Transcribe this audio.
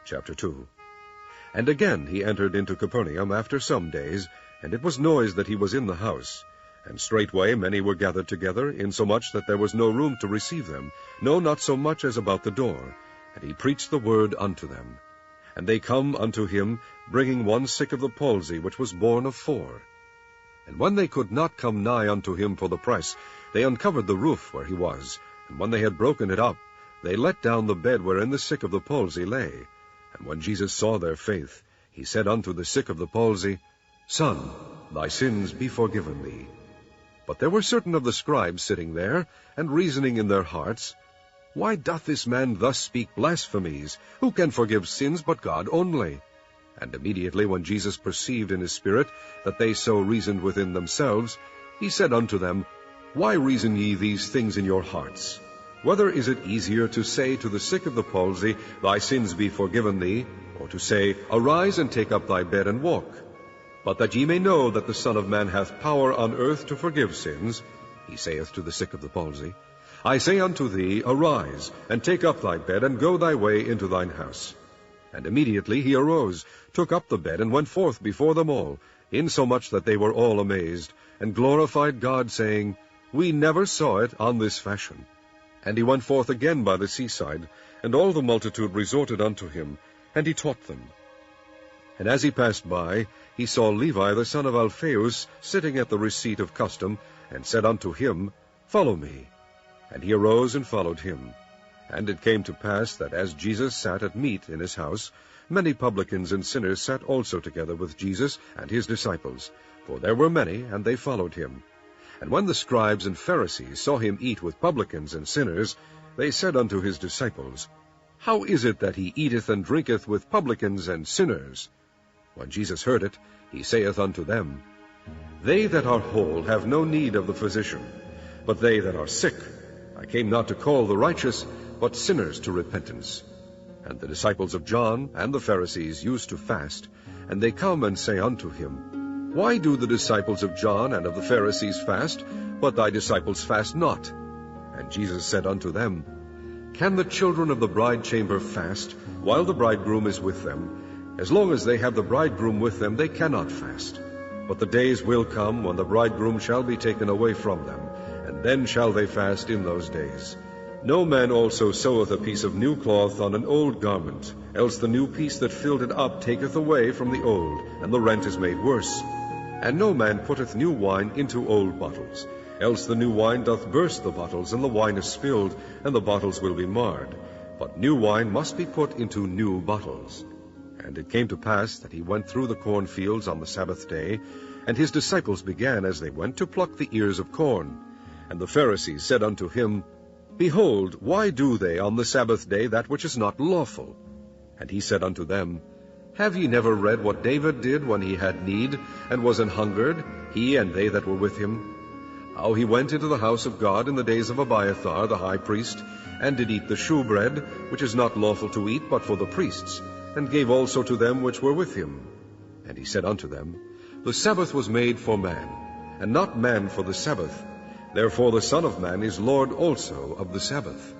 Chapter 2. And again he entered into Capernaum after some days, and it was noised that he was in the house. And straightway many were gathered together, insomuch that there was no room to receive them, no, not so much as about the door. And he preached the word unto them. And they come unto him, bringing one sick of the palsy, which was borne of 4. And when they could not come nigh unto him for the press, they uncovered the roof where he was. And when they had broken it up, they let down the bed wherein the sick of the palsy lay. And when Jesus saw their faith, he said unto the sick of the palsy, Son, thy sins be forgiven thee. But there were certain of the scribes sitting there, and reasoning in their hearts, Why doth this man thus speak blasphemies? Who can forgive sins but God only? And immediately when Jesus perceived in his spirit that they so reasoned within themselves, he said unto them, Why reason ye these things in your hearts? Whether is it easier to say to the sick of the palsy, Thy sins be forgiven thee, or to say, Arise and take up thy bed and walk? But that ye may know that the Son of Man hath power on earth to forgive sins, he saith to the sick of the palsy, I say unto thee, Arise, and take up thy bed, and go thy way into thine house. And immediately he arose, took up the bed, and went forth before them all, insomuch that they were all amazed, and glorified God, saying, We never saw it on this fashion. And he went forth again by the seaside, and all the multitude resorted unto him, and he taught them. And as he passed by, he saw Levi the son of Alphaeus sitting at the receipt of custom, and said unto him, Follow me. And he arose and followed him. And it came to pass that as Jesus sat at meat in his house, many publicans and sinners sat also together with Jesus and his disciples, for there were many, and they followed him. And when the scribes and Pharisees saw him eat with publicans and sinners, they said unto his disciples, How is it that he eateth and drinketh with publicans and sinners? When Jesus heard it, he saith unto them, They that are whole have no need of the physician, but they that are sick. I came not to call the righteous, but sinners to repentance. And the disciples of John and the Pharisees used to fast, and they come and say unto him, Why do the disciples of John and of the Pharisees fast, but thy disciples fast not? And Jesus said unto them, Can the children of the bride chamber fast, while the bridegroom is with them? As long as they have the bridegroom with them, they cannot fast. But the days will come when the bridegroom shall be taken away from them, and then shall they fast in those days. No man also seweth a piece of new cloth on an old garment, else the new piece that filled it up taketh away from the old, and the rent is made worse. And no man putteth new wine into old bottles, else the new wine doth burst the bottles, and the wine is spilled, and the bottles will be marred. But new wine must be put into new bottles. And it came to pass that he went through the cornfields on the Sabbath day, and his disciples began as they went to pluck the ears of corn. And the Pharisees said unto him, Behold, why do they on the Sabbath day that which is not lawful? And he said unto them, Have ye never read what David did when he had need, and was an hungered, he and they that were with him? How he went into the house of God in the days of Abiathar the high priest, and did eat the shewbread, which is not lawful to eat but for the priests, and gave also to them which were with him. And he said unto them, The Sabbath was made for man, and not man for the Sabbath. Therefore the Son of Man is Lord also of the Sabbath.